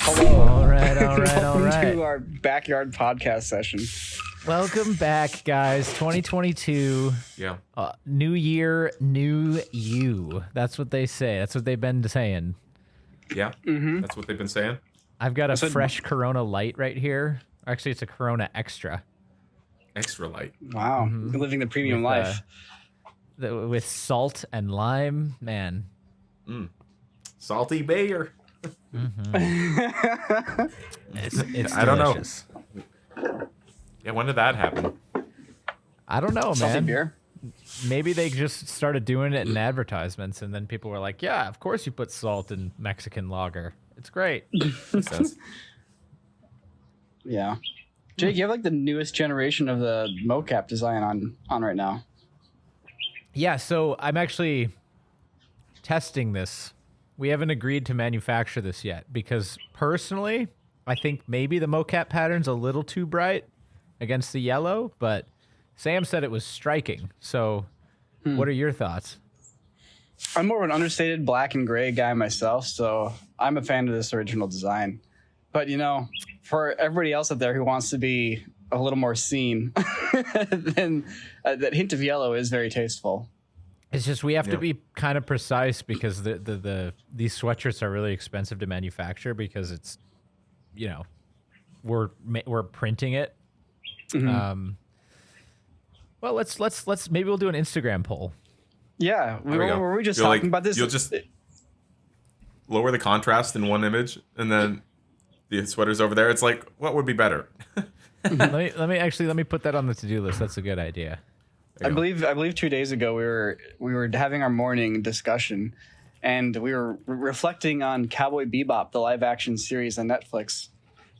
Hello. All right. Welcome to our backyard podcast session. Welcome back, guys. 2022. Yeah. New year, new you. That's what they say. That's what they've been saying. Yeah. That's what they've been saying. I've got a fresh Corona Light right here. Actually, it's a Corona Extra. Extra light. Wow. You're living the premium life. With salt and lime, man. Salty Bayer. It's I don't know. delicious. Yeah, when did that happen? I don't know, Salty man. beer. Maybe they just started doing it in advertisements, and then people were like, "Yeah, of course you put salt in Mexican lager. It's great." Makes sense. Yeah. Jake, you have like the newest generation of the mocap design on right now. Yeah, so I'm actually testing this. We haven't agreed to manufacture this yet because personally, I think maybe the mocap pattern's a little too bright against the yellow, but Sam said it was striking. So what are your thoughts? I'm more of an understated black and gray guy myself, so I'm a fan of this original design. But, you know, for everybody else out there who wants to be a little more seen, then that hint of yellow is very tasteful. It's just we have to be kind of precise because these sweatshirts are really expensive to manufacture because it's, you know, we're printing it. Well, let's maybe we'll do an Instagram poll. Yeah, were we just You'll talking about this? You'll just lower the contrast in one image, and then the sweater's over there. It's like, what would be better? let me put that on the to-do list. That's a good idea. I believe 2 days ago we were having our morning discussion, and we were reflecting on Cowboy Bebop, the live action series on Netflix.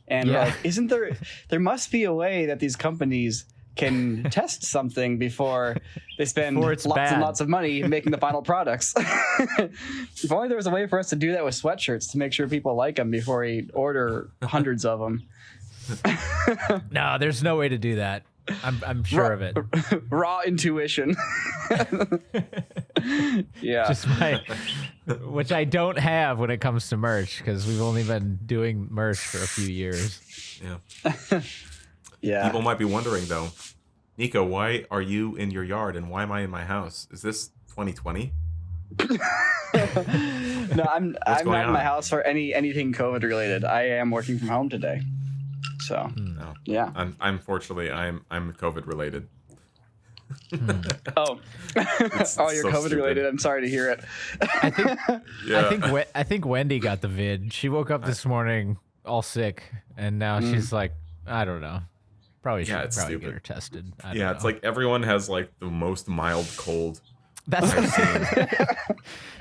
And like, isn't there must be a way that these companies can test something before they spend lots and lots of money making the final products. If only there was a way for us to do that with sweatshirts to make sure people like them before we order hundreds of them. No, there's no way to do that. I'm sure of it. Raw intuition. Yeah. Just which I don't have when it comes to merch because we've only been doing merch for a few years. Yeah. Yeah. People might be wondering though, Niko, why are you in your yard and why am I in my house? Is this 2020? No, I'm not in my house for anything COVID related. I am working from home today. So No. yeah. Unfortunately, I'm COVID related. Oh, you're so COVID related. I'm sorry to hear it. I think Wendy got the vid. She woke up this morning all sick, and now she's like, I don't know. Probably should get her tested. I don't know. It's like everyone has like the most mild cold. That's what I'm saying.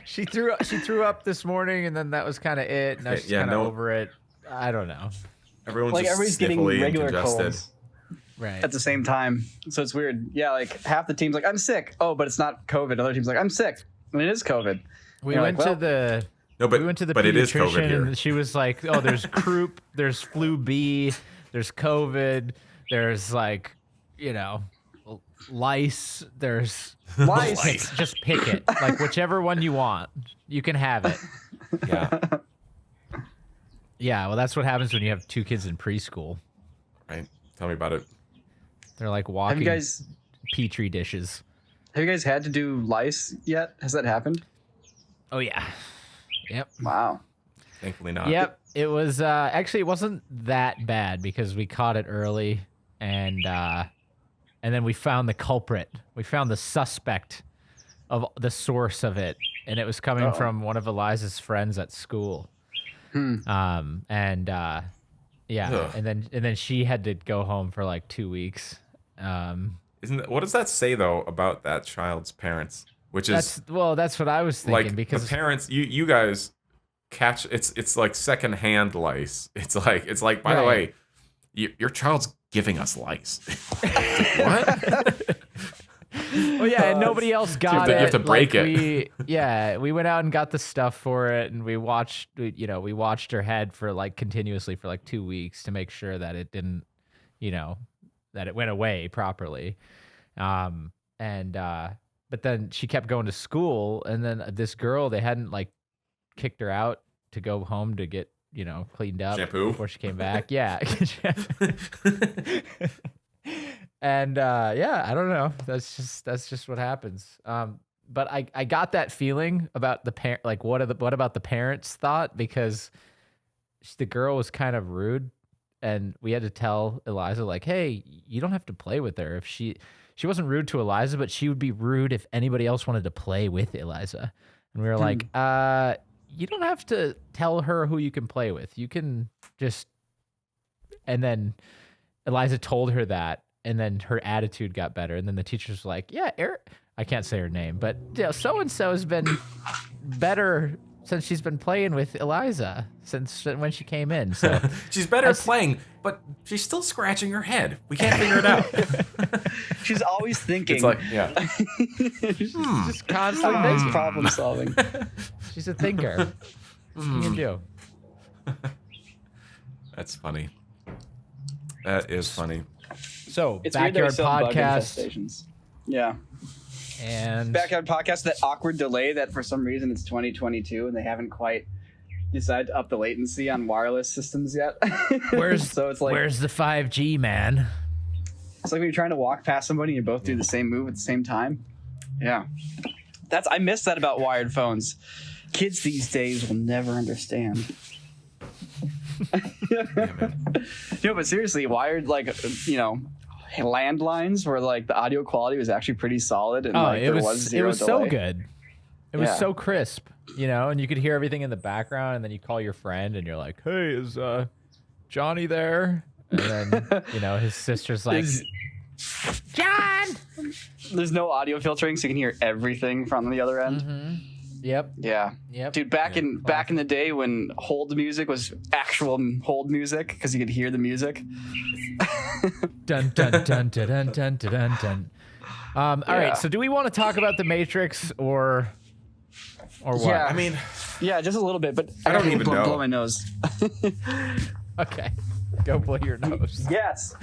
She threw up this morning, and then that was kind of it. Now she's kind of over it. I don't know. Everyone's Like just everybody's getting sniffly and regular congested. colds Right. at the same time. So it's weird. Yeah, like half the team's like, I'm sick. Oh, but it's not COVID. Other team's like, I'm sick. And it is COVID. We went to the it is COVID pediatrician, here. and she was like, "Oh, there's croup, there's flu B, there's COVID, there's like, you know, lice, there's Lice. Just pick it, like whichever one you want, you can have it." Yeah. Yeah, well, that's what happens when you have two kids in preschool. Right. Tell me about it. They're like walking Have you guys petri dishes. had to do lice yet? Has that happened? Oh yeah. Yep. Wow. Thankfully not. Yep. It was actually it wasn't that bad because we caught it early and then we found the culprit. We found the suspect of the source of it, and it was coming from one of Eliza's friends at school. Yeah, and then she had to go home for like 2 weeks. What does that say though about that child's parents? Which is that's what I was thinking like because the parents, you guys catch it's like secondhand lice. It's like by the way, your child's giving us lice. What? Well, yeah, and nobody else got it. You have to break it. We went out and got the stuff for it, and we watched her head for like continuously for like 2 weeks to make sure that it didn't, that it went away properly. But then she kept going to school, and then this girl, they hadn't like kicked her out to go home to get cleaned up Shampoo? before she came back. Yeah. And I don't know. That's just what happens. But I got that feeling about the parent. Like, what about the parents' thought? Because the girl was kind of rude, and we had to tell Eliza, like, hey, you don't have to play with her. If she wasn't rude to Eliza, but she would be rude if anybody else wanted to play with Eliza. And we were like, you don't have to tell her who you can play with. You can just. And then Eliza told her that. And then her attitude got better. And then the teacher was like, yeah, I can't say her name, but so-and-so has been better since she's been playing with Eliza since when she came in. So she's better at playing, but she's still scratching her head. We can't figure it out. She's always thinking. It's like, yeah. She's just constantly thinking. Problem solving. She's a thinker. What can you do? That's funny. That is funny. So, It's Backyard weird that we still have bug Podcast. infestations. Yeah. And Backyard Podcast, that awkward delay that for some reason it's 2022 and they haven't quite decided to up the latency on wireless systems yet. So it's like, where's the 5G, man? it's like when you're trying to walk past somebody and you both do the same move at the same time. Yeah. I miss that about wired phones. Kids these days will never understand. But seriously, wired, like, landlines where like the audio quality was actually pretty solid and it was zero so delay. good. It was so crisp, and you could hear everything in the background, and then you call your friend and you're like, hey, is Johnny there? And then, his sister's like, John! There's no audio filtering, so you can hear everything from the other end. Mm-hmm. Yep. Yeah. Yep. Dude, back in the day when hold music was actual hold music because you could hear the music. Dun dun dun dun dun dun dun dun. All right. So, do we want to talk about the Matrix or what? Yeah. I mean, yeah, just a little bit, but I don't even know. Blow my nose. Okay. Go blow your nose. Yes.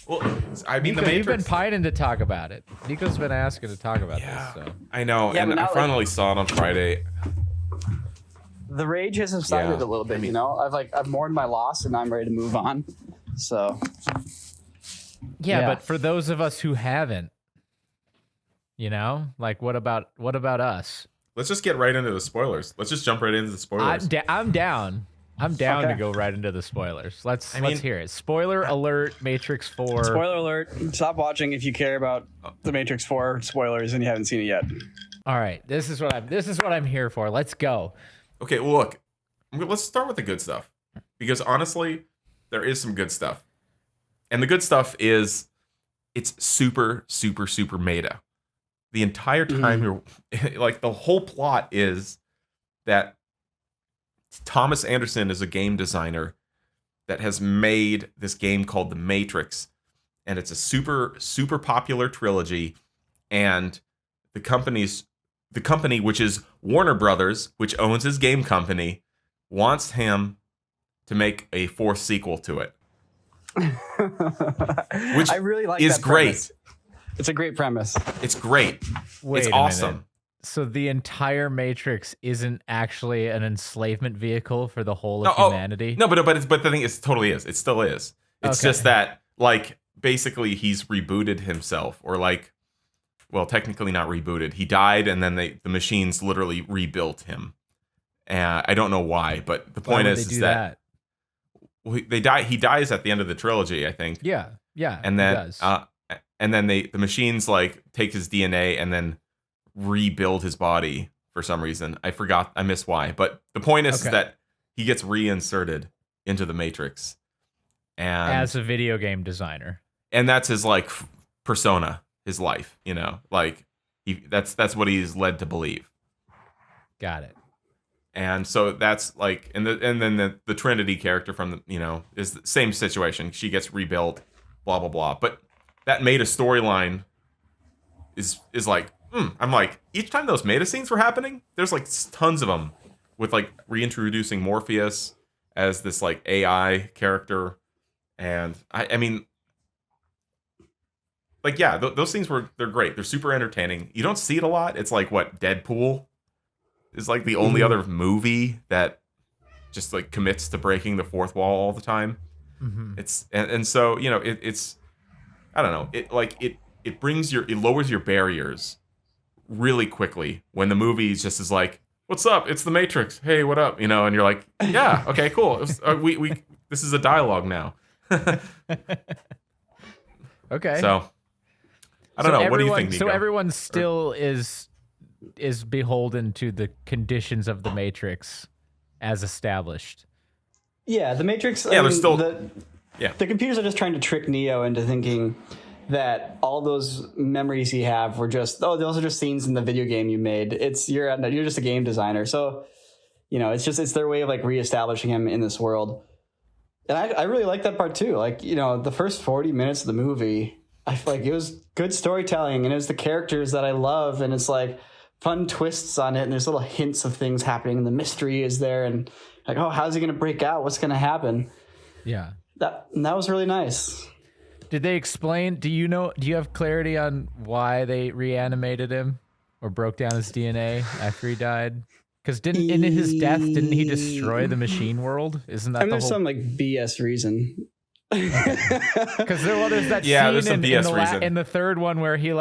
well, I mean, Niko, the Matrix. you've been pining to talk about it. Niko's been asking to talk about Yeah, this. So. I know, Yeah, and but I not finally saw it on Friday. The rage has subsided Yeah, a little bit, I mean- I've mourned my loss and I'm ready to move on. So Yeah, Yeah. but for those of us who haven't, like what about us? Let's just get right into the spoilers. Let's just jump right into the spoilers. I'm down. I'm down to Okay. go right into the spoilers. Let's I mean- hear it. Spoiler alert, Matrix 4. spoiler alert, stop watching if you care about the Matrix 4 spoilers and you haven't seen it yet. All right, this is what I'm here for. Let's go. Okay, well, look, let's start with the good stuff. Because honestly, there is some good stuff. And the good stuff is it's super, super, super meta. The entire time you're like, the whole plot is that Thomas Anderson is a game designer that has made this game called The Matrix. And it's a super, super popular trilogy. And the company, which is Warner Brothers, which owns his game company, wants him to make a fourth sequel to it. Which I really like is that great. premise. It's a great premise. It's great. Wait it's a minute. awesome. So the entire Matrix isn't actually an enslavement vehicle for the whole of humanity? No, but the thing is, it totally is. It still is. It's Okay. just that, like, basically he's rebooted himself, or like, well, technically not rebooted. He died, and then the machines literally rebuilt him. I don't know why, but the Why point would is they do that they die. He dies at the end of the trilogy, I think. Yeah, And it then, does. and then the machines like take his DNA and then rebuild his body for some reason. I missed why. But the point is Okay. that he gets reinserted into the Matrix, and As a video game designer. that's his like persona, his life. Like that's what he's led to believe. Got it. And so that's like, and then the Trinity character from the, is the same situation. She gets rebuilt, blah blah blah. But that meta storyline is like, I'm like, each time those meta scenes were happening, there's like tons of them with like reintroducing Morpheus as this like AI character, and I mean, like, yeah, those scenes they're great. They're super entertaining. You don't see it a lot. It's like what Deadpool is like the only other movie that just like commits to breaking the fourth wall all the time. Mm-hmm. It's and so it's I don't know, it lowers your barriers really quickly when the movie just is like, what's up, it's the Matrix, hey, what up, and you're like, yeah, okay, cool. It was, we this is a dialogue now. Okay. So I don't know. What do you think, Niko? So everyone still is beholden to the conditions of the Matrix as established. Yeah, the Matrix. Yeah, there's still the computers are just trying to trick Neo into thinking that all those memories he have were just those are just scenes in the video game you made. You're just a game designer, so it's their way of like reestablishing him in this world. And I really like that part too. Like, the first 40 minutes of the movie, I feel like it was good storytelling, and it was the characters that I love, and it's like fun twists on it, and there's little hints of things happening, and the mystery is there, and like, oh, how's he going to break out? What's going to happen? Yeah. That was really nice. Did they explain, do you have clarity on why they reanimated him or broke down his DNA after he died? Because in his death, didn't he destroy the machine world? Isn't that there's some like BS reason. Because there's that scene in the third one where he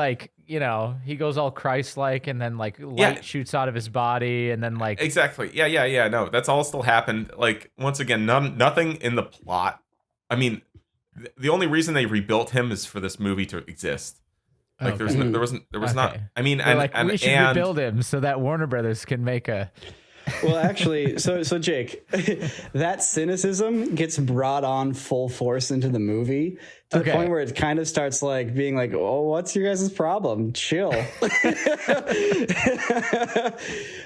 he goes all Christ-like, and then like light shoots out of his body, and then like exactly no, that's all still happened. Like, once again, nothing in the plot. I mean, the only reason they rebuilt him is for this movie to exist. Like, there was not. I mean, we should rebuild him so that Warner Brothers can make a. Well, actually, so Jake, that cynicism gets brought on full force into the movie to the point where it kind of starts like being like, "Oh, what's your guys' problem? Chill." All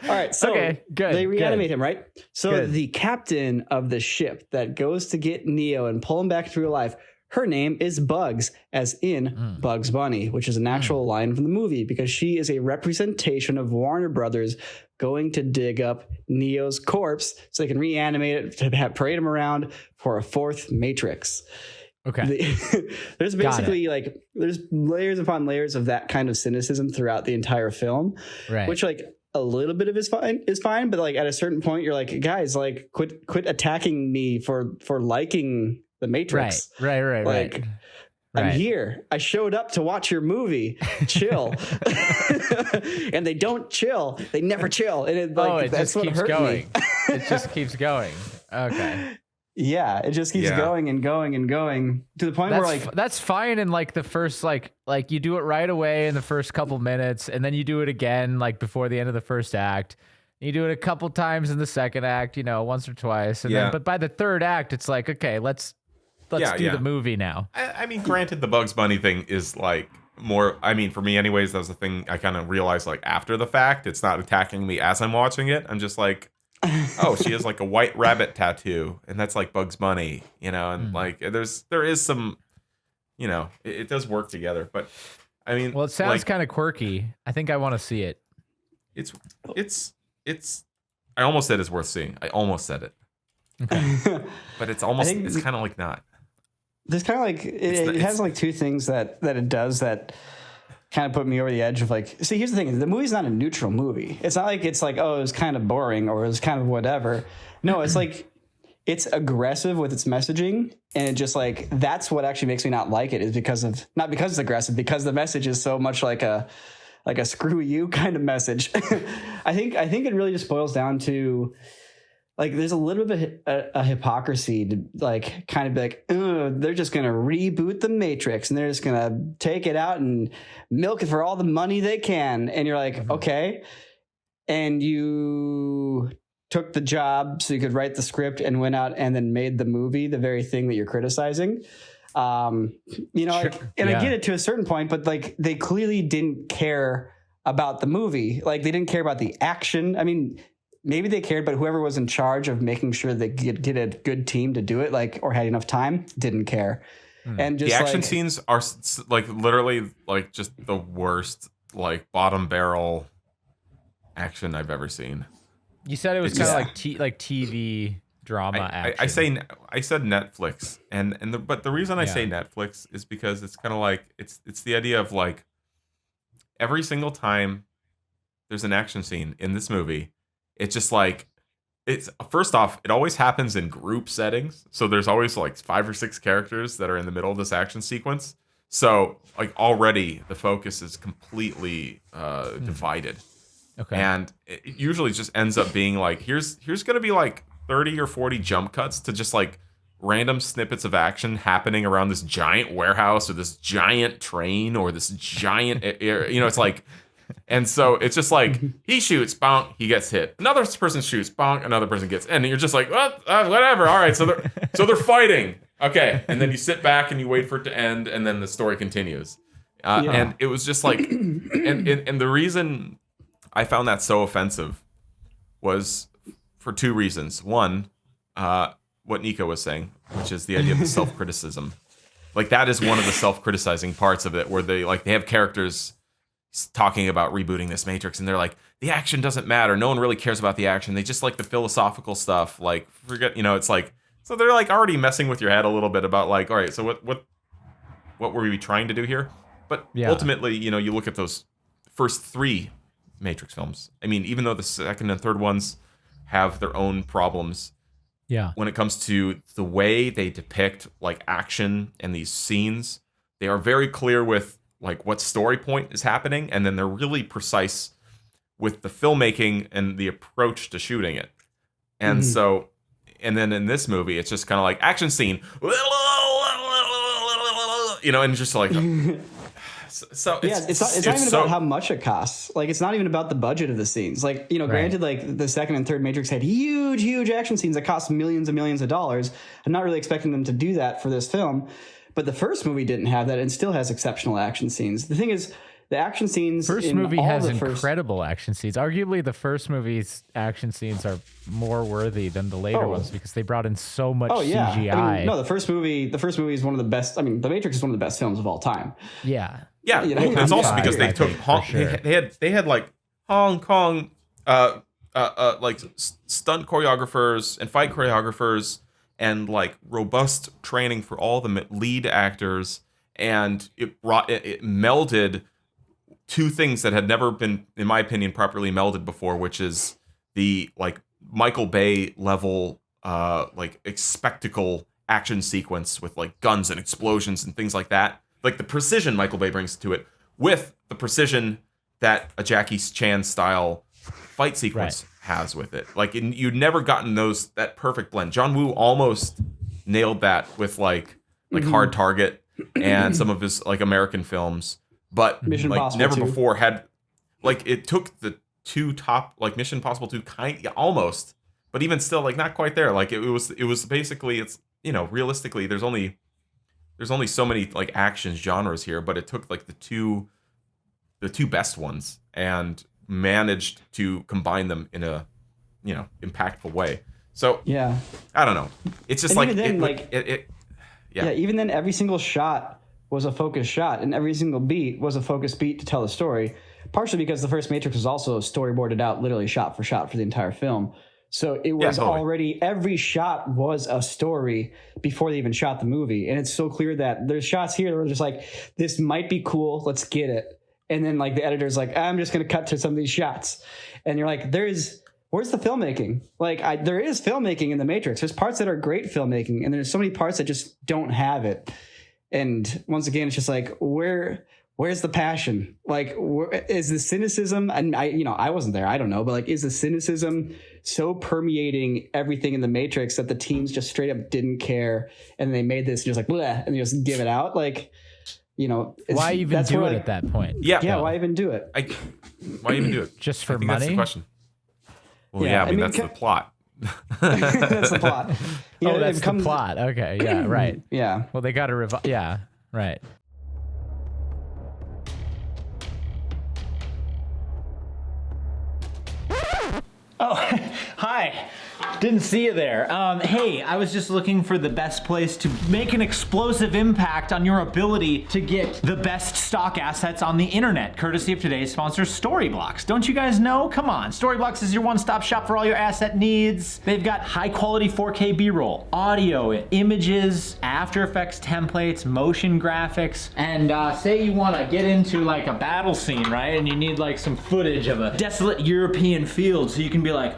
right, so good. They reanimate him, right? So the captain of the ship that goes to get Neo and pull him back to real life, her name is Bugs, as in Bugs Bunny, which is an actual line from the movie, because she is a representation of Warner Brothers going to dig up Neo's corpse so they can reanimate it to parade him around for a fourth Matrix. Okay. There's basically there's layers upon layers of that kind of cynicism throughout the entire film, right? Which like a little bit of is fine, but like at a certain point you're like, guys, like quit attacking me for liking the Matrix. Right. Like, I'm here. I showed up to watch your movie. Chill. And they don't chill. They never chill. And it just keeps going. It just keeps going. Okay. Yeah, it just keeps going and going and going to the point where that's fine in like the first like you do it right away in the first couple minutes, and then you do it again like before the end of the first act. You do it a couple times in the second act, once or twice, and then but by the third act, it's like, okay, let's do the movie now. I mean, granted, the Bugs Bunny thing is like more. I mean, for me, anyways, that was the thing I kind of realized like after the fact. It's not attacking me as I'm watching it. I'm just like, oh, she has like a white rabbit tattoo, and that's like Bugs Bunny, and like there is some, it does work together. But I mean, well, it sounds kind of quirky. I think I want to see it. It's. I almost said it's worth seeing. I almost said it. Okay. But it's kind of like not. There's kind of like it has like two things that it does that kind of put me over the edge of like, see, here's the thing, the movie's not a neutral movie. It's not like it's like, oh, it was kind of boring or it was kind of whatever. No, it's like it's aggressive with its messaging, and it just like that's what actually makes me not like it, is not because it's aggressive, because the message is so much like a screw you kind of message. I think it really just boils down to like there's a little bit of a hypocrisy to like kind of be like, they're just going to reboot the Matrix and they're just going to take it out and milk it for all the money they can. And you're like, okay. And you took the job so you could write the script and went out and then made the movie, the very thing that you're criticizing. Sure. I get it to a certain point, but like they clearly didn't care about the movie. Like they didn't care about the action. I mean, maybe they cared, but whoever was in charge of making sure they get a good team to do it, like, or had enough time, didn't care. And just the action scenes are like literally like just the worst, like bottom barrel action I've ever seen. You said it was kind of like TV drama action. I said Netflix, but the reason I say Netflix is because it's kind of like it's the idea of like every single time there's an action scene in this movie, it's just like it's first off, it always happens in group settings. So there's always like 5 or 6 characters that are in the middle of this action sequence. So like already the focus is completely divided. Okay. And it usually just ends up being like, here's going to be like 30 or 40 jump cuts to just like random snippets of action happening around this giant warehouse or this giant train or this giant, it's like, and so it's just like he shoots, bonk, he gets hit. Another person shoots, bonk, another person gets, and you're just like, what? Whatever. All right, so they're fighting. Okay, and then you sit back and you wait for it to end, and then the story continues. And it was just like, and the reason I found that so offensive was for 2 reasons. One, what Niko was saying, which is the idea of the self-criticism. Like that is one of the self-criticizing parts of it, where they have characters talking about rebooting this Matrix, and they're like, the action doesn't matter. No one really cares about the action. They just like the philosophical stuff. Like, forget, it's like, so they're like already messing with your head a little bit about like, all right, so what were we trying to do here? But ultimately, you look at those first 3 Matrix films. I mean, even though the second and third ones have their own problems, when it comes to the way they depict like action and these scenes, they are very clear with like what story point is happening, and then they're really precise with the filmmaking and the approach to shooting it. And so, and then in this movie, it's just kind of like action scene, and just like, so it's not even about how much it costs. Like, it's not even about the budget of the scenes. Like, granted, like the second and third Matrix had huge action scenes that cost millions and millions of dollars. I'm not really expecting them to do that for this film. But the first movie didn't have that and still has exceptional action scenes. The thing is, the action scenes... First movie has incredible action scenes. Arguably, the first movie's action scenes are more worthy than the later ones because they brought in so much CGI. I mean, no, the first movie is one of the best... I mean, The Matrix is one of the best films of all time. Yeah. Yeah, it's also because they took... They had like Hong Kong like stunt choreographers and fight choreographers and like robust training for all the lead actors, and it melded 2 things that had never been, in my opinion, properly melded before, which is the like Michael Bay level like spectacle action sequence with like guns and explosions and things like that, like the precision Michael Bay brings to it with the precision that a Jackie Chan style fight sequence has with it. Like you'd never gotten that perfect blend. John Woo almost nailed that with like Hard Target and some of his like American films, but Mission like Impossible never 2. before had like it took the 2 top like Mission Impossible 2 almost, but even still like not quite there. Like it was basically, it's realistically there's only so many like action genres here, but it took like the two best ones and managed to combine them in a impactful way. So I don't know, it's just and like even then, even then every single shot was a focused shot and every single beat was a focused beat to tell the story, partially because the first Matrix was also storyboarded out literally shot for shot for the entire film. So it was already, every shot was a story before they even shot the movie. And it's so clear that there's shots here that were just like, this might be cool, let's get it. And then like the editor's like, I'm just going to cut to some of these shots. And you're like, where's the filmmaking? Like there is filmmaking in The Matrix. There's parts that are great filmmaking. And there's so many parts that just don't have it. And once again, it's just like, where's the passion? Like, is the cynicism? And I wasn't there. I don't know. But like, is the cynicism so permeating everything in The Matrix that the teams just straight up didn't care? And they made this just like, bleh, and they just give it out. Like, why even do it at that point? Yeah. Why even do it? Why even do it? Just for money? That's the question. Well, I mean that's the plot. That's the plot. That's the plot. Okay. Yeah. Right. Yeah. Well, they got to revive. Yeah. Right. Oh, hi. Didn't see you there. Hey, I was just looking for the best place to make an explosive impact on your ability to get the best stock assets on the internet, courtesy of today's sponsor, Storyblocks. Don't you guys know? Come on, Storyblocks is your one-stop shop for all your asset needs. They've got high-quality 4K B-roll, audio, images, After Effects templates, motion graphics, and say you want to get into like a battle scene, right? And you need like some footage of a desolate European field, so you can be like,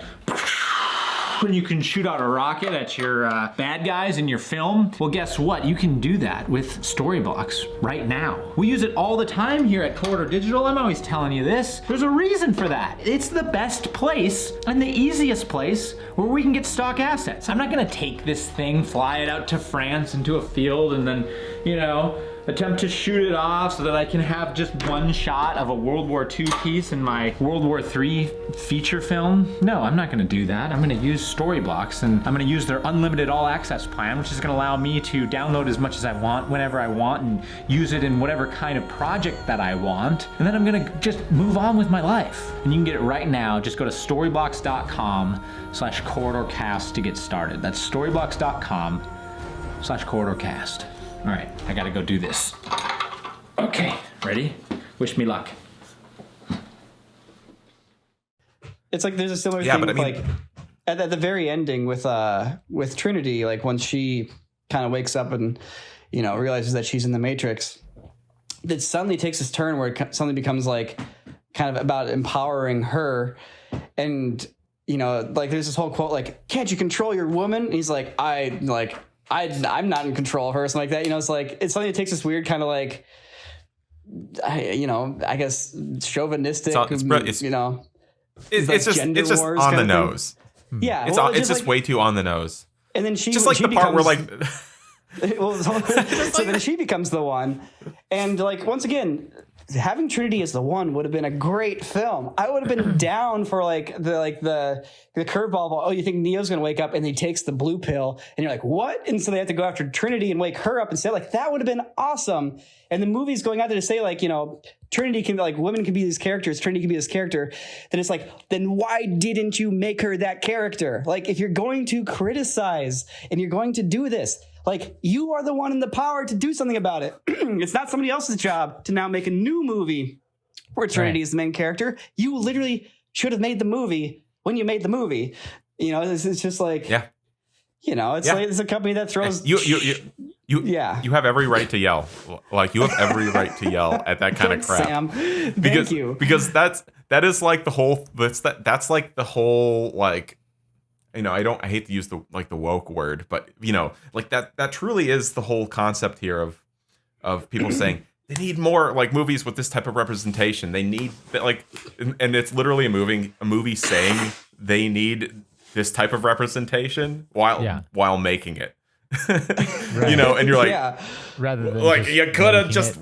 and you can shoot out a rocket at your bad guys in your film. Well, guess what? You can do that with Storyblocks right now. We use it all the time here at Corridor Digital. I'm always telling you this. There's a reason for that. It's the best place and the easiest place where we can get stock assets. I'm not gonna take this thing, fly it out to France into a field, and then, you know, attempt to shoot it off so that I can have just one shot of a World War II piece in my World War III feature film. No, I'm not gonna do that. I'm gonna use Storyblocks, and I'm gonna use their unlimited all access plan, which is gonna allow me to download as much as I want, whenever I want, and use it in whatever kind of project that I want. And then I'm gonna just move on with my life. And you can get it right now. Just go to storyblocks.com/corridorcast to get started. That's storyblocks.com/corridorcast. All right, I gotta go do this. Okay, ready? Wish me luck. It's like there's a similar Yeah, thing but I with, mean- like at the very ending with Trinity, like when she kind of wakes up and, you know, realizes that she's in the Matrix, it suddenly takes this turn where it suddenly becomes like kind of about empowering her. And, you know, like there's this whole quote like, "Can't you control your woman?" And he's like, I'm not in control of her, or something like that. You know, it's like, it's something that takes this weird kind of like, I guess chauvinistic, it's you know. It's like just gender on wars the kind of thing. nose. Yeah, It's well, it's just like, way too on the nose. and then she Just like she the part where becomes- like well, so then she becomes the one, and like once again, having Trinity as the one would have been a great film. I would have been down for like the curveball. Oh, you think Neo's gonna wake up and he takes the blue pill, and you're like, what? And so they have to go after Trinity and wake her up and say, like, that would have been awesome. And the movie's going out there to say, like, you know, Trinity can, like, women can be these characters, Trinity can be this character. Then it's like, then why didn't you make her that character? Like, if you're going to criticize and you're going to do this, like, you are the one in the power to do something about it. It's not somebody else's job to now make a new movie where Trinity is the main character. You literally should have made the movie when you made the movie. You know, it's just like, yeah. You know, it's like it's a company that throws. You have every right to yell. Like, you have every right to yell at that kind of crap. Sam, thank you. Because that is like the whole. That's like the whole, like, you know, I hate to use the woke word, but, you know, like that truly is the whole concept here of people saying they need more like movies with this type of representation. They need, like, and it's literally a movie saying they need this type of representation while making it. Right. You know, and you're like, rather than like, you could have just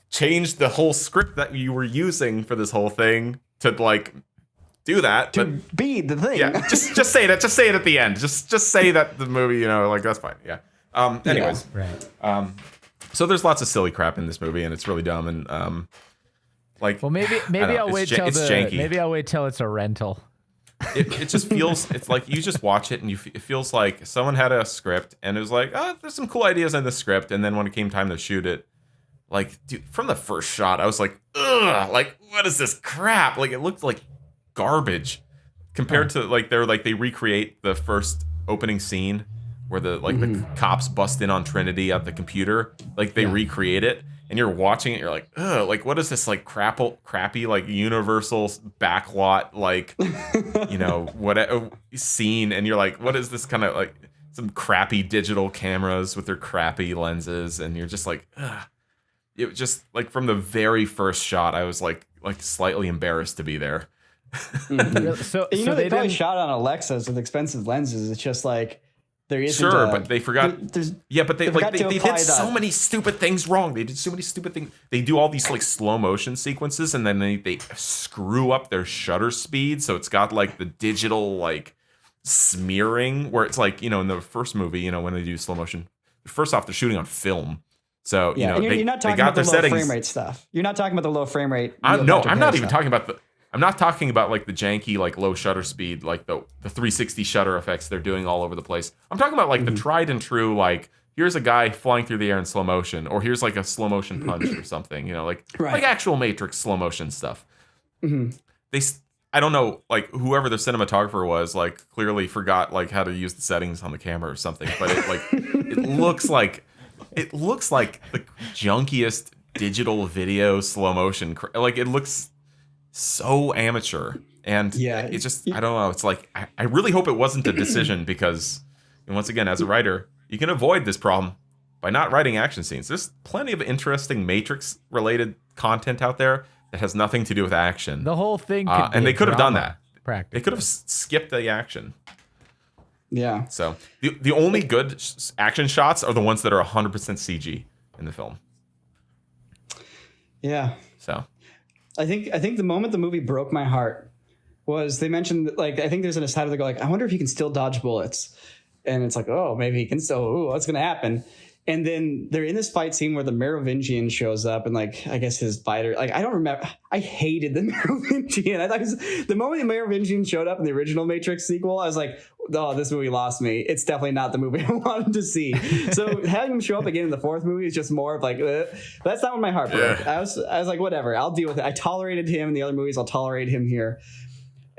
changed the whole script that you were using for this whole thing to, like, do that to be the thing. Yeah, just say that. Just say it at the end. Just say that the movie, you know, like, that's fine. Yeah. Anyways. Yeah. Right. So there's lots of silly crap in this movie, and it's really dumb. And like, well, maybe I'll wait till maybe I'll wait till it's a rental. It just feels, it's like you just watch it and it feels like someone had a script and it was like, oh, there's some cool ideas in the script, and then when it came time to shoot it, like, dude, from the first shot, I was like, ugh, like, what is this crap? Like, it looked like garbage compared to like they recreate the first opening scene where the cops bust in on Trinity at the computer, like they recreate it, and you're watching it, you're like, ugh, like, what is this, like, crappy like Universal backlot, like, you know, what scene, and you're like, what is this, kind of like some crappy digital cameras with their crappy lenses, and you're just like, ugh. It was just like, from the very first shot, I was like slightly embarrassed to be there. So you know, they probably shot on Alexas with expensive lenses. It's just like, there isn't. Sure, but they forgot. But they did so many stupid things wrong. They did so many stupid things. They do all these like slow motion sequences, and then they screw up their shutter speed, so it's got like the digital like smearing, where it's like, you know, in the first movie, you know, when they do slow motion, first off, they're shooting on film. So, you know, you're not talking about the low frame rate stuff. You're not talking about the low frame rate. I'm not even talking about I'm not talking about like the janky, like low shutter speed, like the 360 shutter effects they're doing all over the place. I'm talking about like the tried and true, like, here's a guy flying through the air in slow motion, or here's like a slow motion punch or something, you know, like actual Matrix slow motion stuff. I don't know, like, whoever the cinematographer was, like, clearly forgot like how to use the settings on the camera or something, but it like it looks like the junkiest digital video slow motion, like, it looks so amateur, And it's just, I don't know. It's like, I really hope it wasn't a decision because, and once again, as a writer, you can avoid this problem by not writing action scenes. There's plenty of interesting Matrix-related content out there that has nothing to do with action. The whole thing, and they could have done that. Practically. They could have skipped the action. Yeah. So the only good action shots are the ones that are 100% CG in the film. Yeah. So I think the moment the movie broke my heart was they mentioned, like, I think there's an aside where they go like, I wonder if he can still dodge bullets. And it's like, oh, maybe he can still, what's going to happen? And then they're in this fight scene where the Merovingian shows up and, like, I guess his fighter, like, I don't remember. I hated the Merovingian. I thought the moment the Merovingian showed up in the original Matrix sequel, I was like, oh, this movie lost me. It's definitely not the movie I wanted to see. So having him show up again in the fourth movie is just more of like, that's not when my heart broke. Yeah. I was like, whatever, I'll deal with it. I tolerated him in the other movies. I'll tolerate him here.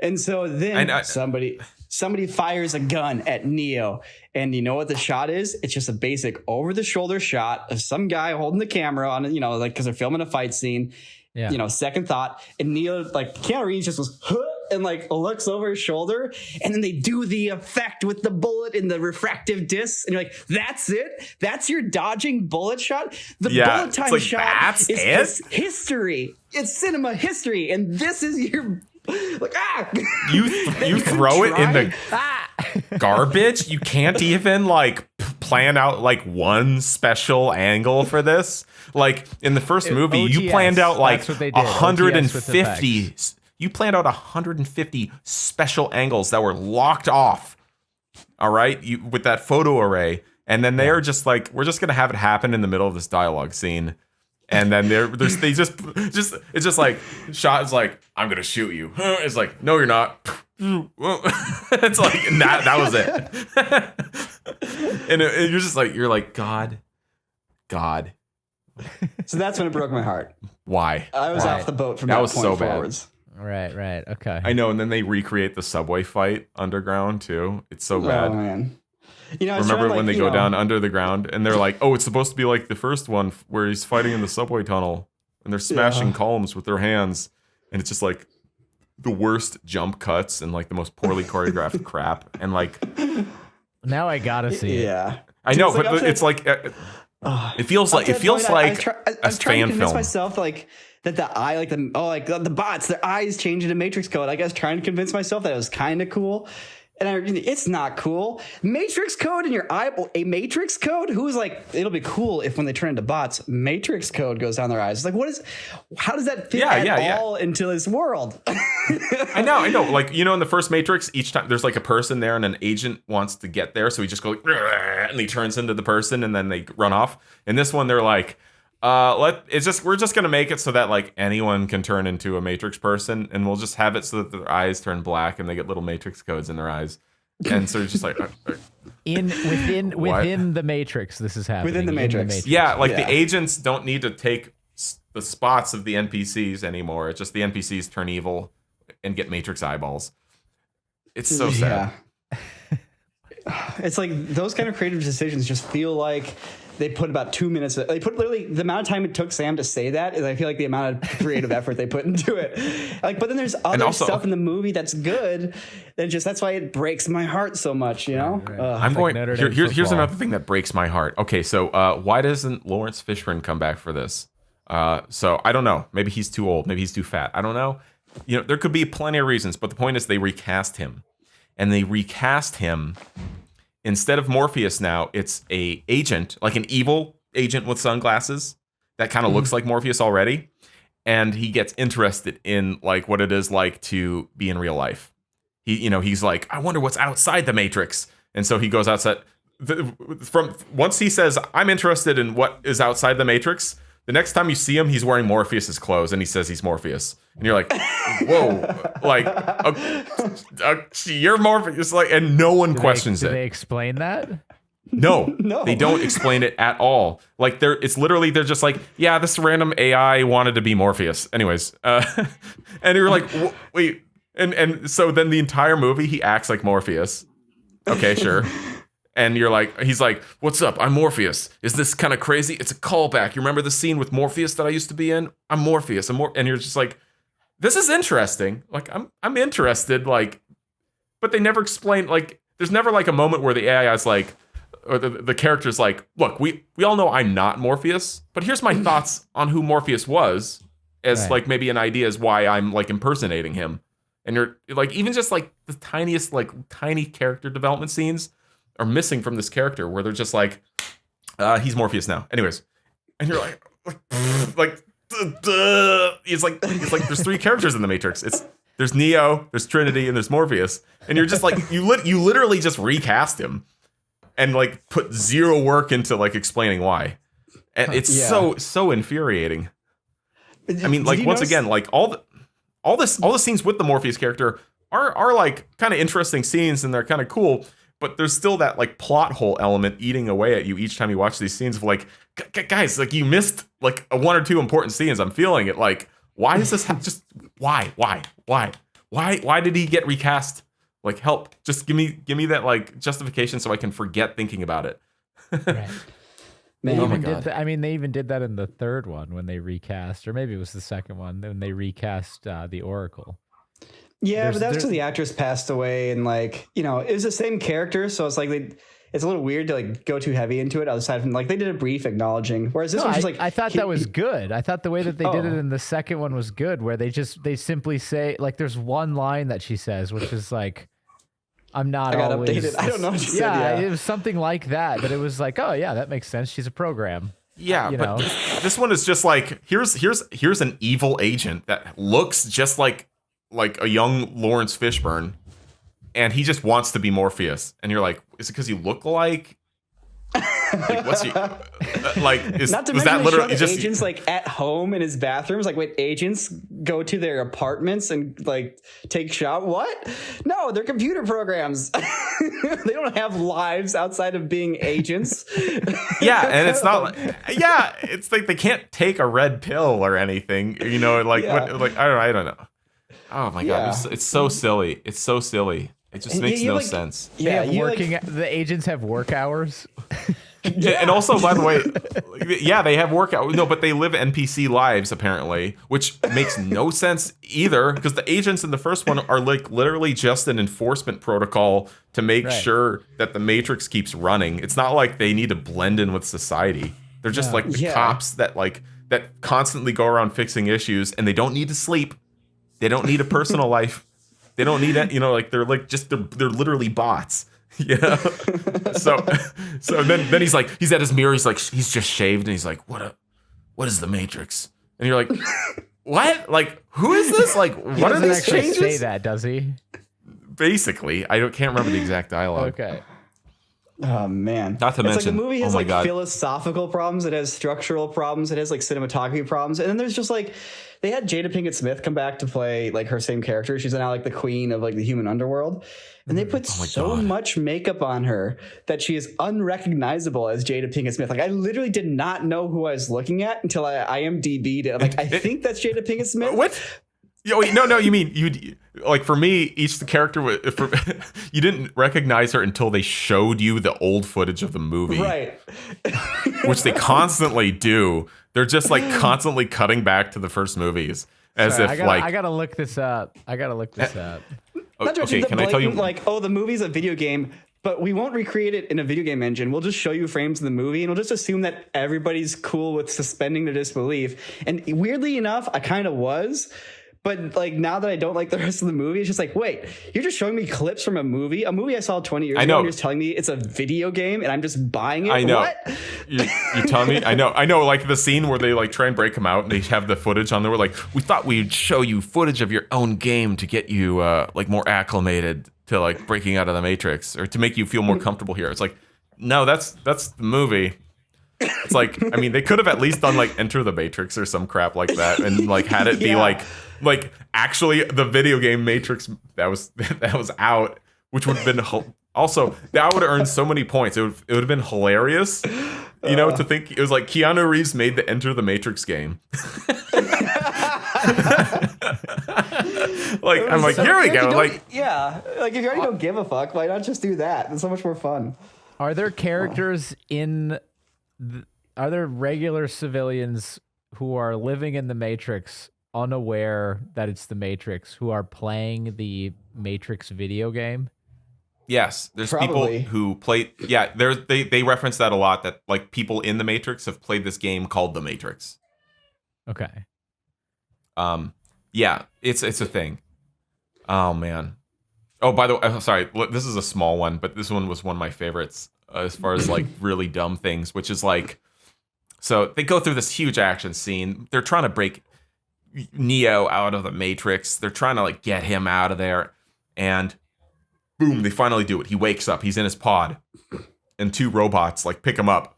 And so then somebody fires a gun at Neo. And you know what the shot is? It's just a basic over-the-shoulder shot of some guy holding the camera on, you know, like, because they're filming a fight scene. Yeah. You know, second thought. And Neo, like, Keanu Reeves just goes, huh, and, like, looks over his shoulder. And then they do the effect with the bullet and the refractive discs. And you're like, that's it? That's your dodging bullet shot? The bullet time like, shot is history. It's cinema history. And this is your... Like, you throw it in the garbage. You can't even like plan out like one special angle for this. Like in the first movie, OTS, you planned out like 150. You planned out 150 special angles that were locked off. All right, with that photo array, and then they're just like, we're just gonna have it happen in the middle of this dialogue scene. And then they just it's just like shot is like, I'm gonna shoot you. It's like, no, you're not. It's like that was it. And you're just like, you're like, God. So that's when it broke my heart. Why? I was off the boat from that point so forwards. Bad. Right. Okay. I know, and then they recreate the subway fight underground too. It's so bad. Oh man. You know, remember when they go down under the ground and they're like, oh, it's supposed to be like the first one where he's fighting in the subway tunnel and they're smashing columns with their hands. And it's just like the worst jump cuts and like the most poorly choreographed crap. And like, now I gotta see it. Yeah. I know, but it's like, it feels like a fan film. Myself like that the eye, like the bots, their eyes change into Matrix code. Like I was trying to convince myself that it was kind of cool. And it's not cool. Matrix code in your eyeball, a Matrix code? Who's like, it'll be cool if when they turn into bots, Matrix code goes down their eyes. It's like, how does that fit all into this world? I know. Like, you know, in the first Matrix, each time there's like a person there and an agent wants to get there. So he just goes, and he turns into the person and then they run off. In this one, they're like, we're just gonna make it so that like anyone can turn into a Matrix person, and we'll just have it so that their eyes turn black and they get little Matrix codes in their eyes, and so it's just like within the Matrix, this is happening within the Matrix. Yeah, like the agents don't need to take the spots of the NPCs anymore. It's just the NPCs turn evil and get Matrix eyeballs. It's so sad. It's like those kind of creative decisions just feel like they put about 2 minutes. They put literally the amount of time it took Sam to say that is, I feel like, the amount of creative effort they put into it. Like, but then there's other stuff in the movie that's good. That's why it breaks my heart so much. You know. Right. Here's another thing that breaks my heart. Okay, so why doesn't Lawrence Fishburne come back for this? So I don't know. Maybe he's too old. Maybe he's too fat. I don't know. You know, there could be plenty of reasons, but the point is they recast him, and they recast him. Instead of Morpheus now, it's a agent, like an evil agent with sunglasses that kind of looks like Morpheus already. And he gets interested in like what it is like to be in real life. He's like, I wonder what's outside the Matrix. And so he goes outside once he says, I'm interested in what is outside the Matrix. The next time you see him, he's wearing Morpheus's clothes and he says he's Morpheus. And you're like, whoa, like, you're Morpheus. Like, and no one questions it. Do they explain that? No, they don't explain it at all. Like, they're just like, yeah, this random AI wanted to be Morpheus. Anyways, and you're like, wait. And so then the entire movie, he acts like Morpheus. Okay, sure. And he's like, what's up? I'm Morpheus. Is this kind of crazy? It's a callback. You remember the scene with Morpheus that I used to be in? I'm Morpheus. And you're just like, this is interesting. Like, I'm interested. Like, but they never explain. Like, there's never like a moment where the AI is like, or the character's like, look, we all know I'm not Morpheus, but here's my thoughts on who Morpheus was, as like maybe an idea as why I'm like impersonating him. And you're like, even just like the tiniest, like tiny character development scenes are missing from this character, where they're just like, he's Morpheus now. Anyways, and you're like, it's like there's three characters in the Matrix. There's Neo, there's Trinity, and there's Morpheus, and you're just like, you literally just recast him and like put zero work into like explaining why, and it's so infuriating. I mean, like, once again, like all the scenes with the Morpheus character are like kind of interesting scenes, and they're kind of cool, but there's still that like plot hole element eating away at you each time you watch these scenes of like, guys, like you missed like one or two important scenes. I'm feeling it. Like, why is this just why did he get recast? Like, help, just give me that like justification so I can forget thinking about it. Right. Man, Oh my God. They even did that in the third one when they recast, or maybe it was the second one when they recast the Oracle. Yeah, but that's because the actress passed away, and like, you know, it was the same character, so it's like it's a little weird to like go too heavy into it. Aside from like they did a brief acknowledging, whereas this one's just like, I thought that was good. I thought the way that they did it in the second one was good, where they simply say, like, there's one line that she says, which is like, I'm not. I got always updated. I don't know what she said. Yeah, Yeah, it was something like that. But it was like, oh yeah, that makes sense. She's a program. Yeah, you but know? This one is just like, here's an evil agent that looks just like a young Lawrence Fishburne, and he just wants to be Morpheus. And you're like, is it because you look like what's he like? Not to was mention that literally they show just the agents like at home in his bathrooms? Like, wait, agents go to their apartments and like take shot? What? No, they're computer programs. They don't have lives outside of being agents. Yeah, and it's not like, yeah, it's like they can't take a red pill or anything, you know, like what, I don't know. Oh my God, it's so silly. It's so silly. It just makes no sense. Yeah, the agents have work hours. Yeah, and also, by the way, yeah, they have workout. No, but they live NPC lives apparently, which makes no sense either, because the agents in the first one are like literally just an enforcement protocol to make sure that the Matrix keeps running. It's not like they need to blend in with society. They're just like the cops that constantly go around fixing issues, and they don't need to sleep. They don't need a personal life. They don't need it, you know, like they're literally bots. Yeah. So then he's like, he's at his mirror, he's like, he's just shaved, and he's like, what is the Matrix? And you're like, what? Like, who is this? Like, what are these changes? Say that, does he? Basically, can't remember the exact dialogue. Okay. Oh man. Not to mention, like the movie has like philosophical problems, it has structural problems, it has like cinematography problems, and then there's just like, they had Jada Pinkett Smith come back to play like her same character. She's now like the queen of like the human underworld. And they put so much makeup on her that she is unrecognizable as Jada Pinkett Smith. Like, I literally did not know who I was looking at until I IMDb'd it. I'm like, I think that's Jada Pinkett Smith. What? No, you mean you like, for me, each the character you didn't recognize her until they showed you the old footage of the movie, right? Which they constantly do. They're just like constantly cutting back to the first movies as if I gotta look this up. Okay, can I tell you? Like, oh, the movie's a video game, but we won't recreate it in a video game engine. We'll just show you frames of the movie, and we'll just assume that everybody's cool with suspending their disbelief. And weirdly enough, I kind of was. But like, now that I don't like the rest of the movie, it's just like, wait, you're just showing me clips from a movie I saw 20 years ago, and you're just telling me it's a video game and I'm just buying it? I know. What? You're telling me? I know, like the scene where they like try and break him out and they have the footage on there. We're like, we thought we'd show you footage of your own game to get you like more acclimated to like breaking out of the Matrix, or to make you feel more comfortable here. It's like, no, that's the movie. It's like, I mean, they could have at least done like Enter the Matrix or some crap like that, and like had it be like actually the video game Matrix that was out, which would have been also, that would have earned so many points. It would have been hilarious, you know, to think it was like Keanu Reeves made the Enter the Matrix game. Like, I'm like, here we go. Like, yeah, like if you already don't give a fuck, why not just do that? It's so much more fun. Are there characters are there regular civilians who are living in the Matrix unaware that it's the Matrix who are playing the Matrix video game? Yes, there's Probably. people who play. Yeah, they reference that a lot. That like people in the Matrix have played this game called the Matrix. Okay. Yeah, it's a thing. Oh man. Oh, by the way, I'm sorry. This is a small one, but this one was one of my favorites as far as like really dumb things, which is like, so they go through this huge action scene. They're trying to break Neo out of the Matrix. They're trying to like get him out of there, and boom, they finally do it. He wakes up. He's in his pod, and 2 robots like pick him up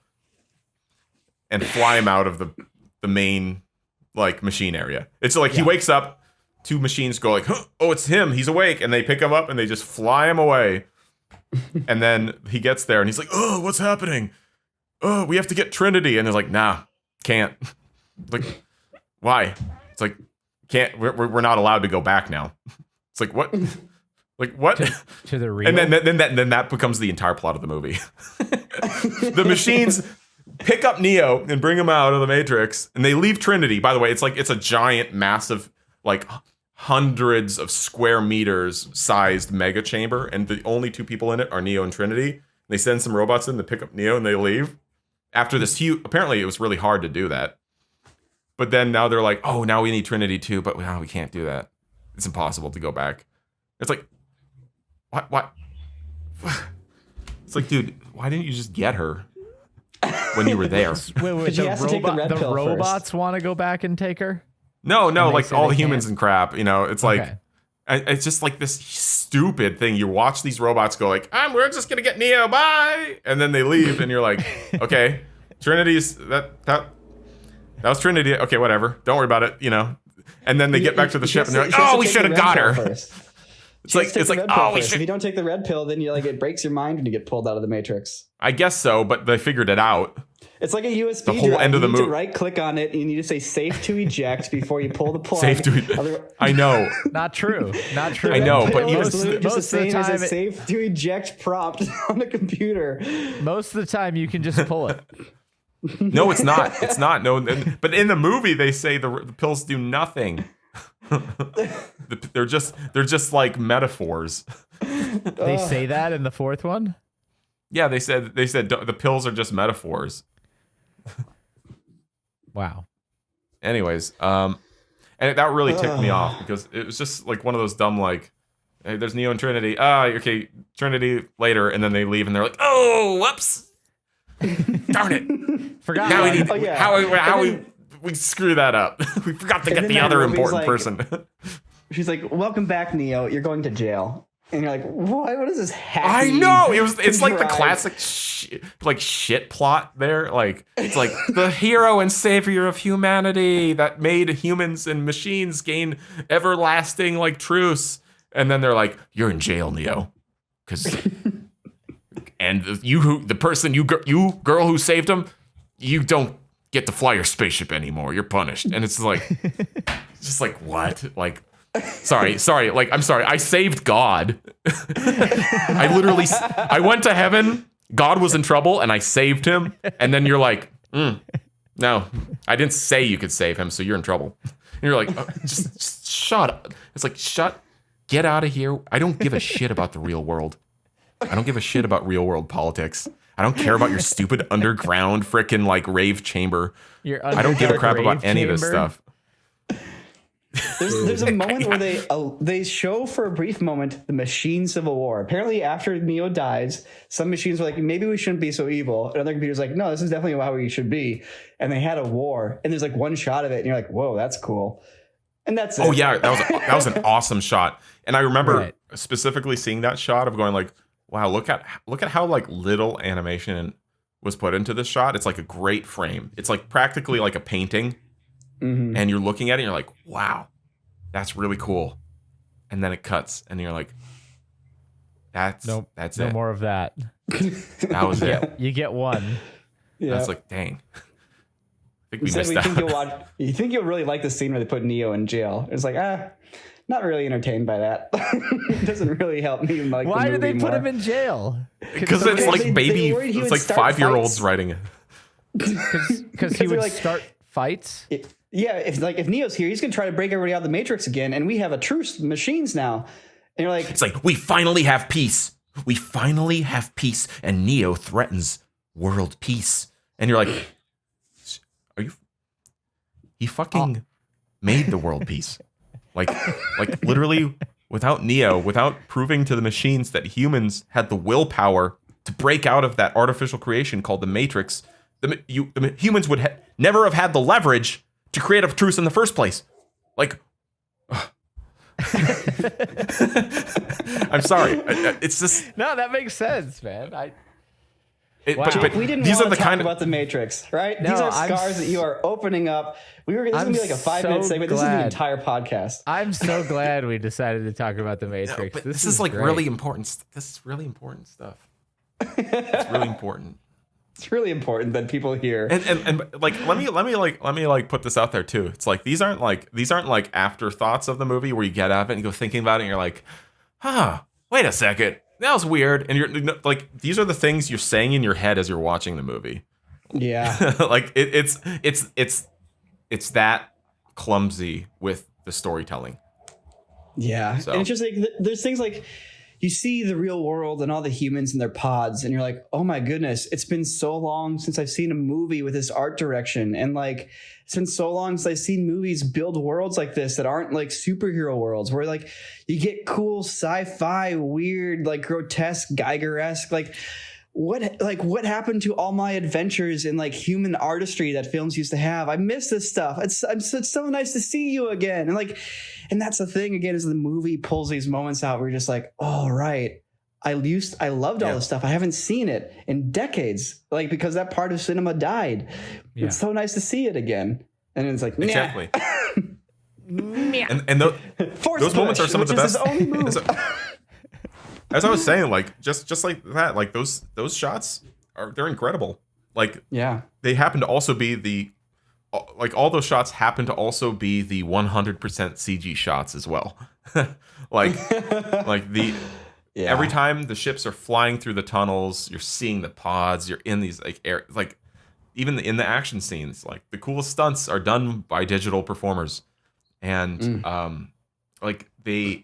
and fly him out of the main like machine area. It's like he wakes up, 2 machines go like, huh, oh, it's him. He's awake, and they pick him up and they just fly him away. And then he gets there and he's like, oh, what's happening? Oh, we have to get Trinity. And they're like, nah, can't. Like, why? It's like, can't. We're not allowed to go back now. It's like, what? Like what? To the real. And then that becomes the entire plot of the movie. The machines pick up Neo and bring him out of the Matrix, and they leave Trinity. By the way, it's a giant, massive, like hundreds of square meters sized mega chamber, and the only 2 people in it are Neo and Trinity. They send some robots in to pick up Neo, and they leave. After this huge, apparently it was really hard to do that. But then now they're like, oh, now we need Trinity too, but we can't do that. It's impossible to go back. It's like, what? It's like, dude, why didn't you just get her when you were there? Wait, she has to take the red pill robots want to go back and take her? No, like all the humans can't. and crap. You know, it's like, Okay. it's just like this stupid thing. You watch these robots go like, we're just gonna get Neo, bye, and then they leave, and you're like, okay, Trinity's that was Trinity. Okay, whatever. Don't worry about it. You know. And then they get back to the ship, and they're like, oh, we should have got her. It's like, oh, we should. If you don't take the red pill, then you like it breaks your mind when you get pulled out of the Matrix. I guess so, but they figured it out. It's like a USB The whole drive. end of the You need to movie. right click on it, and you need to say "safe to eject" before you pull the plug. Safe to. I know. Not true. Not true. I know, but Pill you is just- literally just the most of the same as time a safe to eject prompt on a computer. Most of the time, you can just pull it. No, it's not. It's not. No, but in the movie, they say the pills do nothing. They're just like metaphors. They say that in the 4th one. Yeah, they said the pills are just metaphors. Wow. Anyways, and that really ticked me off because it was just like one of those dumb like, hey, there's Neo and Trinity. Okay, Trinity later, and then they leave and they're like, oh, whoops, darn it. Forgot. Now we one. need how we screw that up. We forgot to get the other important person. She's like, "Welcome back, Neo. You're going to jail." And you're like, what is this hacky? I know it's like the contrived- classic shit plot there. Like it's like the hero and savior of humanity that made humans and machines gain everlasting like truce, and then they're like, "You're in jail, Neo," because and the girl who saved him, you don't get to fly your spaceship anymore. You're punished, and it's like, just like what, like. Sorry. Like, I'm sorry. I saved God. I went to heaven. God was in trouble and I saved him. And then you're like, no, I didn't say you could save him. So you're in trouble. And you're like, just shut up. It's like, get out of here. I don't give a shit about the real world. I don't give a shit about real world politics. I don't care about your stupid underground frickin' like rave chamber. I don't give a crap about any of this stuff. There's a moment where they show for a brief moment the machine civil war. Apparently, after Neo dies, some machines were like, maybe we shouldn't be so evil. And other computers like, no, this is definitely how we should be. And they had a war. And there's like one shot of it, and you're like, whoa, that's cool. And that's it. Oh yeah, that was an awesome shot. And I remember Right. specifically seeing that shot of going like, wow, look at how like little animation was put into this shot. It's like a great frame. It's like practically like a painting. Mm-hmm. And you're looking at it and you're like, wow, that's really cool. And then it cuts and you're like, that's No it. more of that. That was it. You get one. Yeah. I was like, dang. I think we Instead, missed out. you think you'll really like the scene where they put Neo in jail. It's like, not really entertained by that. It doesn't really help me like Why the did they movie put more. him in jail? Because it's like they baby, worried he it's would like start 5-year-olds fights. writing it. Because he they're would like- start fights. yeah, if Neo's here, he's gonna try to break everybody out of the Matrix again, and we have a truce with machines now. And you're like, it's like, we finally have peace. We finally have peace, and Neo threatens world peace. And you're like, are you? He fucking made the world peace. Like literally, without Neo, without proving to the machines that humans had the willpower to break out of that artificial creation called the Matrix, the humans would never have had the leverage to create a truce in the first place. Like, I'm sorry. It's just No, that makes sense, man. wow. But We didn't these want are to the talk kind about of the Matrix, right? No, These are I'm scars that you are opening up. This is gonna be like a 5-minute so segment. This is the glad. entire podcast. I'm so glad we decided to talk about the Matrix. but this is like great. really important. This is really important stuff. It's really important. It's really important that people hear. And like let me put this out there too. It's like these aren't like afterthoughts of the movie where you get out of it and you go thinking about it and you're like, wait a second, that was weird. And you're like, these are the things you're saying in your head as you're watching the movie. Yeah. Like it's that clumsy with the storytelling. Yeah. So. And it's just like there's things like you see the real world and all the humans in their pods, and you're like, oh my goodness, it's been so long since I've seen a movie with this art direction. And like, it's been so long since I've seen movies build worlds like this that aren't like superhero worlds where like you get cool sci-fi, weird, like grotesque, Geiger-esque, like what happened to all my adventures in like human artistry that films used to have? I miss this stuff. It's so nice to see you again. And that's the thing again, is the movie pulls these moments out where you're just like, oh, right. I loved all this stuff. I haven't seen it in decades, like because that part of cinema died. Yeah. It's so nice to see it again. And it's like, exactly. and those moments are some of the best. As I was saying, like just like that, like those shots they're incredible. Like, yeah, they happen to also be all those shots happen to also be the 100% CG shots as well. like every time the ships are flying through the tunnels, you're seeing the pods, you're in these like air, like even in the action scenes, like the coolest stunts are done by digital performers. And like they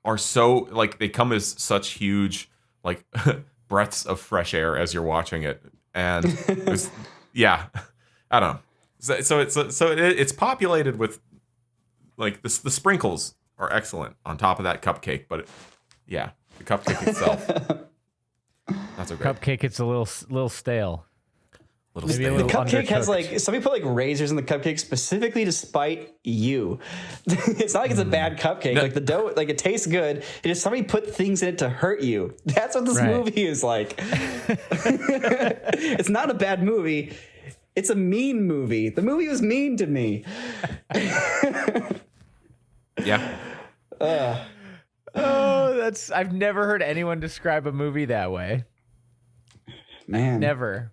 are so like they come as such huge like breaths of fresh air as you're watching it, and I don't know. So it's populated with like the sprinkles are excellent on top of that cupcake, but the cupcake itself not so great. Cupcake, it's a little stale. The cupcake has like somebody put like razors in the cupcake specifically to spite you. It's not like it's a bad cupcake. No. Like the dough, like it tastes good. It just somebody put things in it to hurt you. That's what this movie is like. It's not a bad movie. It's a mean movie. The movie was mean to me. Yeah. I've never heard anyone describe a movie that way. Man. Never.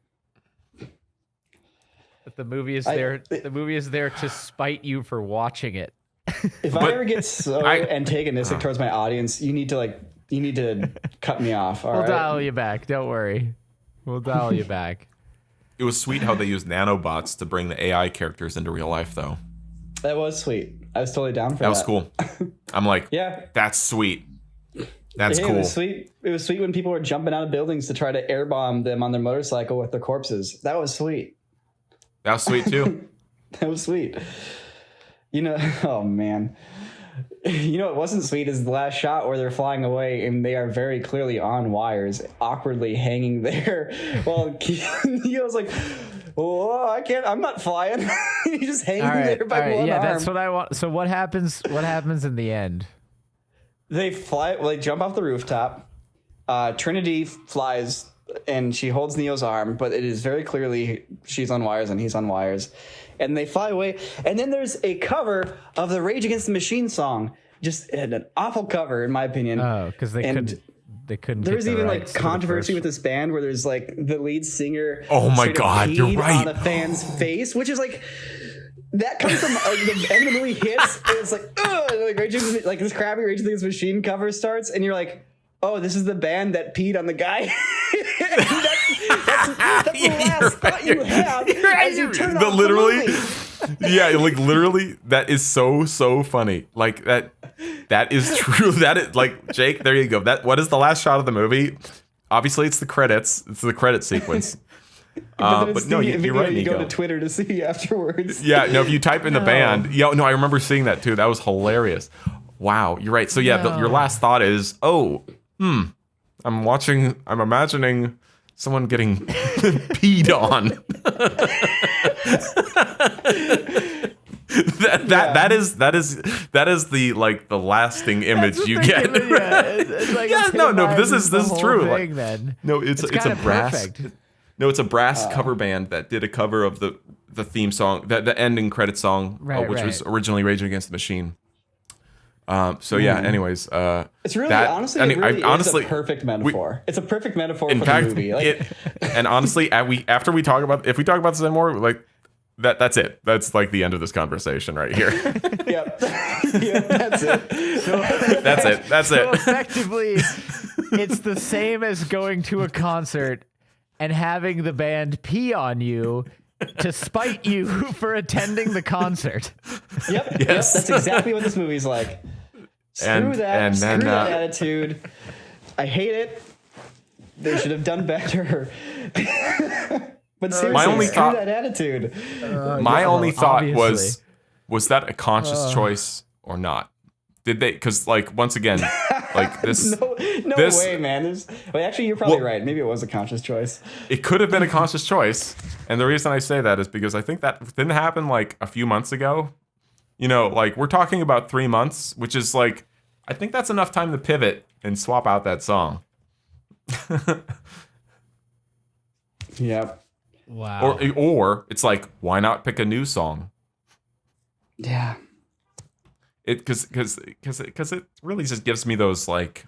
But the movie is there. The movie is there to spite you for watching it. If I ever get so antagonistic towards my audience, you need to cut me off. We'll dial you back. Don't worry. We'll dial you back. It was sweet how they used nanobots to bring the AI characters into real life, though. That was sweet. I was totally down for that. That was cool. I'm like, that's sweet. That's cool. It was sweet. It was sweet when people were jumping out of buildings to try to airbomb them on their motorcycle with their corpses. That was sweet. That was sweet too. That was sweet. You know, oh man. You know what wasn't sweet is the last shot where they're flying away and they are very clearly on wires, awkwardly hanging there. Well, Neo's like, "Oh, I can't. I'm not flying." He's just hanging there by one arm. That's what I want. So what happens? What happens in the end? They fly. Well, they jump off the rooftop. Trinity flies. And she holds Neo's arm, but it is very clearly she's on wires and he's on wires. And they fly away. And then there's a cover of the Rage Against the Machine song. Just an awful cover, in my opinion. Oh, because they couldn't. There's even like controversy with this band where there's like the lead singer. Oh my God, you're right. On a fan's face, which is like. That comes from the end of the movie hits. And it's like, like this crappy Rage Against the Machine cover starts, and you're like, oh, this is the band that peed on the guy. that's the last thought you have as you turn off the movie. Yeah, like literally, that is so funny. Like that is true. That is like Jake. There you go. What is the last shot of the movie? Obviously, it's the credits. It's the credit sequence. But no, you're right, You Niko. go to Twitter to see afterwards. Yeah, no, if you type in the band, no, I remember seeing that too. That was hilarious. Wow, you're right. So yeah, your last thought is, I'm imagining someone getting peed on. That is the like the lasting image you get. It's like But this is true. Thing, then. No, it's a brass. Perfect. No, it's a brass cover band that did a cover of the theme song, the ending credit song, which was originally Rage Against the Machine. Anyways, it's really honestly a perfect metaphor. It's a perfect metaphor for the movie. And honestly, if we talk about this anymore, like that's it. That's like the end of this conversation right here. Yep. That's it. That's it. So effectively, it's the same as going to a concert and having the band pee on you to spite you for attending the concert. Yep. That's exactly what this movie's like. Screw that attitude. I hate it. They should have done better. But seriously, screw that attitude. My only thought obviously. was that a conscious choice or not? Did they? Because like once again, like this. No way, man. Actually, you're probably right. Maybe it was a conscious choice. It could have been a conscious choice, and the reason I say that is because I think that didn't happen like a few months ago. You know, like we're talking about 3 months, which is like I think that's enough time to pivot and swap out that song. Yep. Wow. Or it's like, why not pick a new song? Yeah. Because it really just gives me those like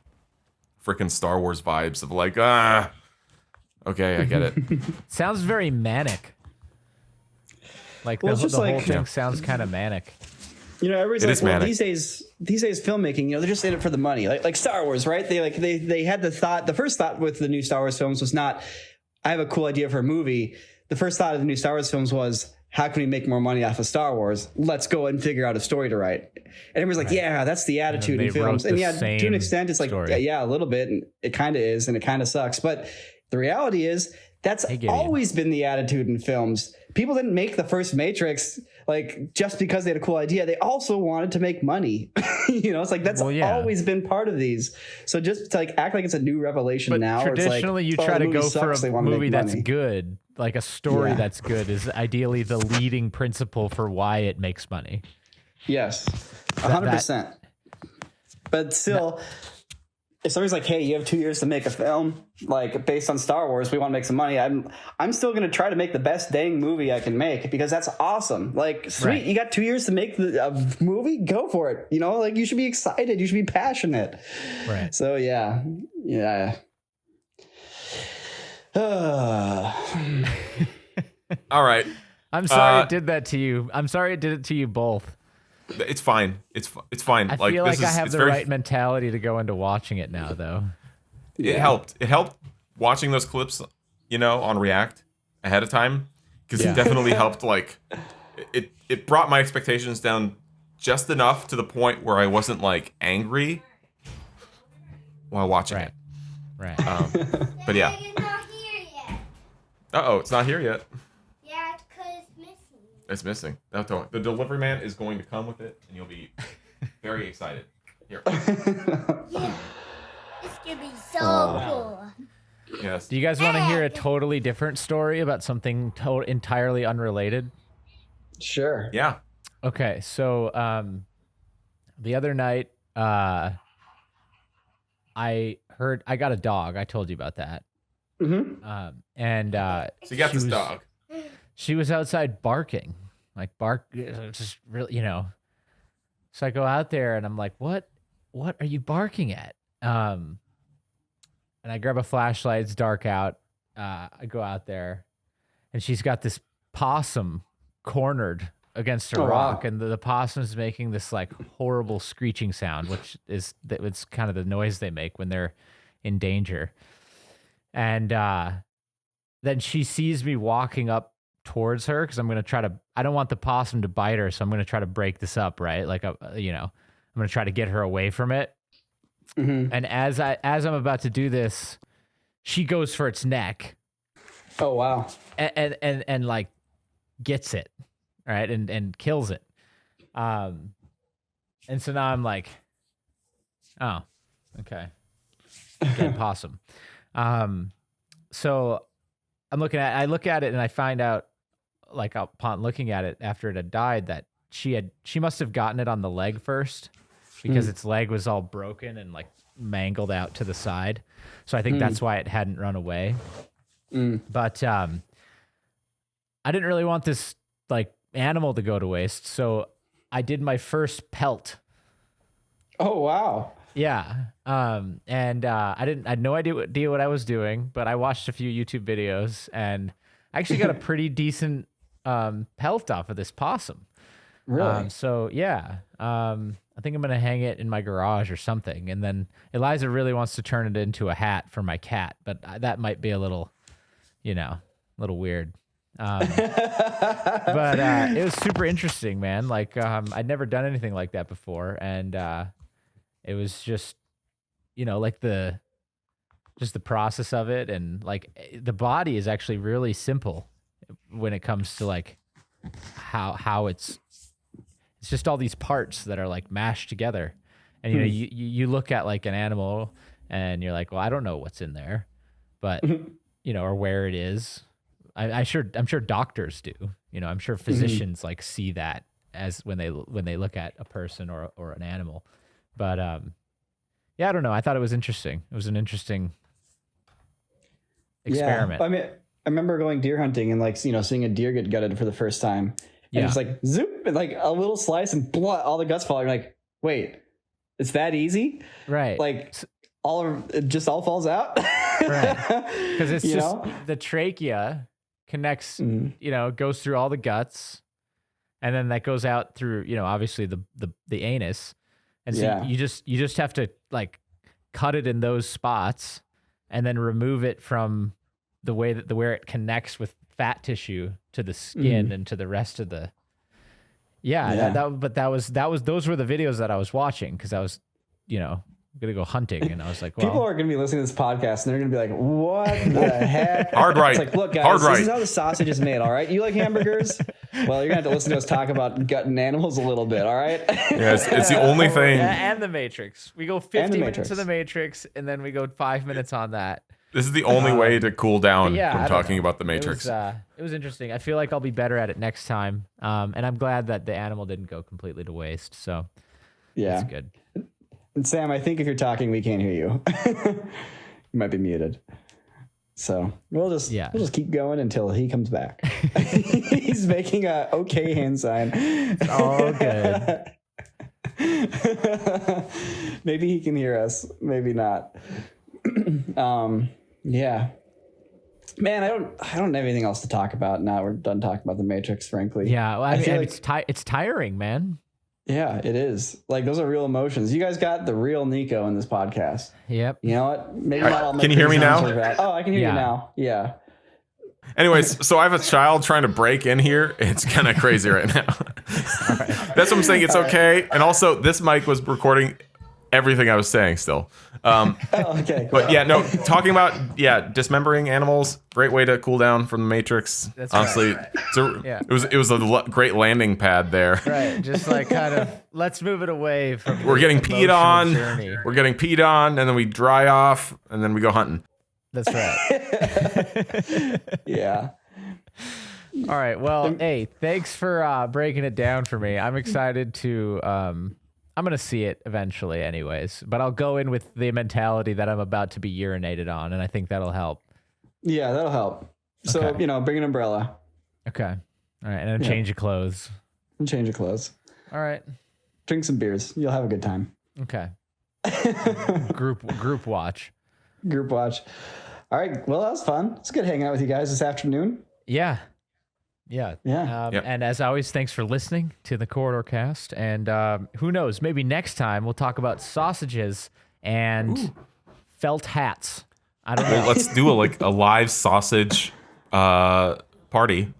freaking Star Wars vibes of like, okay, I get it. Sounds very manic. Like the whole thing sounds kind of manic. You know, everybody's these days filmmaking, they're just in it for the money. Like Star Wars, right? They had the first thought with the new Star Wars films was not, I have a cool idea for a movie. The first thought of the new Star Wars films was, how can we make more money off of Star Wars? Let's go and figure out a story to write. And everyone's like, yeah, that's the attitude in films. And to an extent, it's like, yeah, a little bit. And it kind of is, and it kind of sucks. But the reality is, that's always been the attitude in films. People didn't make the first Matrix like just because they had a cool idea. They also wanted to make money. It's like that's always been part of these. So just to like act like it's a new revelation now. Traditionally, it's like, you try to go for a movie that's good, like a story that's good, is ideally the leading principle for why it makes money. Yes, 100%. But still. If somebody's like, hey, you have 2 years to make a film, like based on Star Wars, we want to make some money. I'm still going to try to make the best dang movie I can make because that's awesome. Like, sweet, You got 2 years to make a movie? Go for it. Like you should be excited. You should be passionate. Right. So yeah. All right. I'm sorry it did that to you. I'm sorry it did it to you both. It's fine. It's fine. I feel like I have the right mentality to go into watching it now, though. It helped. It helped watching those clips, on React ahead of time, because it definitely helped. Like, it brought my expectations down just enough to the point where I wasn't like angry while watching it. Right. But yeah. It's not here yet. It's not here yet. Yeah, it's because it's missing. It's missing. No, don't. The delivery man is going to come with it, and you'll be very excited. Here. Yeah. It's gonna be so cool. Yes. Do you guys want to hear a totally different story about something entirely unrelated? Sure. Yeah. Okay, so the other night, I got a dog. I told you about that. Mm-hmm. So you got this dog. She was outside barking, just really, So I go out there and I'm like, what are you barking at? And I grab a flashlight. It's dark out. I go out there, and she's got this possum cornered against a rock, and the possum's making this like horrible screeching sound, which is it's kind of the noise they make when they're in danger. And then she sees me walking up towards her because I'm going to try to, I don't want the possum to bite her. So I'm going to try to break this up, right? Like, I'm going to try to get her away from it. Mm-hmm. And as I'm about to do this, she goes for its neck. Oh, wow. And like gets it, right? And kills it. And so now I'm like, oh, okay. Dead possum. So I look at it and I find out, like upon looking at it after it had died, that she must have gotten it on the leg first because its leg was all broken and like mangled out to the side. So I think that's why it hadn't run away. But I didn't really want this like animal to go to waste, so I did my first pelt. Oh, wow. Yeah. And I had no idea what I was doing, but I watched a few YouTube videos and I actually got a pretty decent pelt off of this possum. Really? So yeah. I think I'm going to hang it in my garage or something. And then Eliza really wants to turn it into a hat for my cat, but that might be a little weird. But it was super interesting, man. Like, I'd never done anything like that before. And, it was just, like the process of it. And like the body is actually really simple when it comes to like how it's just all these parts that are like mashed together. And, you look at like an animal and you're like, well, I don't know what's in there, but or where it is. I'm sure doctors do, I'm sure physicians like see that as when they look at a person or an animal. But yeah, I don't know. I thought it was interesting. It was an interesting experiment. Yeah. I mean, I remember going deer hunting and like, seeing a deer get gutted for the first time. And it's like zoop, and like a little slice and blah, all the guts fall. You're like, wait, it's that easy? Right. Like it just all falls out. Right. Because it's just the trachea connects, goes through all the guts, and then that goes out through, obviously the anus. And so you just have to like cut it in those spots and then remove it from where it connects with fat tissue to the skin and to the rest of the. Those were the videos that I was watching because I was, gonna go hunting, and I was like, well, people are gonna be listening to this podcast and they're gonna be like, what the heck? Hard right. It's like, look, guys, this is how the sausage is made. All right, you like hamburgers? Well, you're gonna have to listen to us talk about gutting animals a little bit. All right. Yeah, it's the only thing. And the Matrix. We go 50 minutes of the Matrix, and then we go 5 minutes on that. This is the only way to cool down from talking about the Matrix. It was interesting. I feel like I'll be better at it next time. And I'm glad that the animal didn't go completely to waste. So yeah, it's good. And Sam, I think if you're talking, we can't hear you. You might be muted. So we'll just keep going until he comes back. He's making a okay hand sign. It's all good. Maybe he can hear us. Maybe not. Yeah. Man, I don't have anything else to talk about now. We're done talking about the Matrix, frankly. Yeah, well, I mean, it's tiring, man. Yeah, it is. Like, those are real emotions. You guys got the real Niko in this podcast. Yep. You know what? Maybe not all. Can you hear me now? Oh, I can hear you now. Yeah. Anyways, so I have a child trying to break in here. It's kind of crazy right now. That's what I'm saying. It's okay. And also, this mic was recording everything I was saying still. Okay, cool. But yeah, no, talking about dismembering animals, great way to cool down from the Matrix. That's honestly, right. It was a great landing pad there. Right, just like kind of let's move it away from. We're getting peed on. Journey. We're getting peed on, and then we dry off, and then we go hunting. That's right. Yeah. All right. Well, hey, thanks for breaking it down for me. I'm excited to. I'm going to see it eventually anyways, but I'll go in with the mentality that I'm about to be urinated on, and I think that'll help. Yeah, that'll help. So, Okay. Bring an umbrella. Okay. All right, and then change your clothes. And change your clothes. All right. Drink some beers. You'll have a good time. Okay. Group watch. Group watch. All right. Well, that was fun. It's good hanging out with you guys this afternoon. Yeah. Yeah. Yeah. And as always, thanks for listening to the Corridor Cast. And who knows, maybe next time we'll talk about sausages and felt hats. I don't know. Well, let's do a live sausage party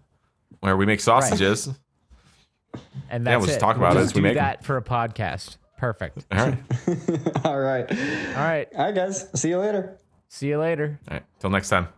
where we make sausages. And Yeah, that's we'll just it. talk about it just as we do make 'em. that for a podcast. Perfect. All right. All right. All right. All right, guys. See you later. See you later. All right. Till next time.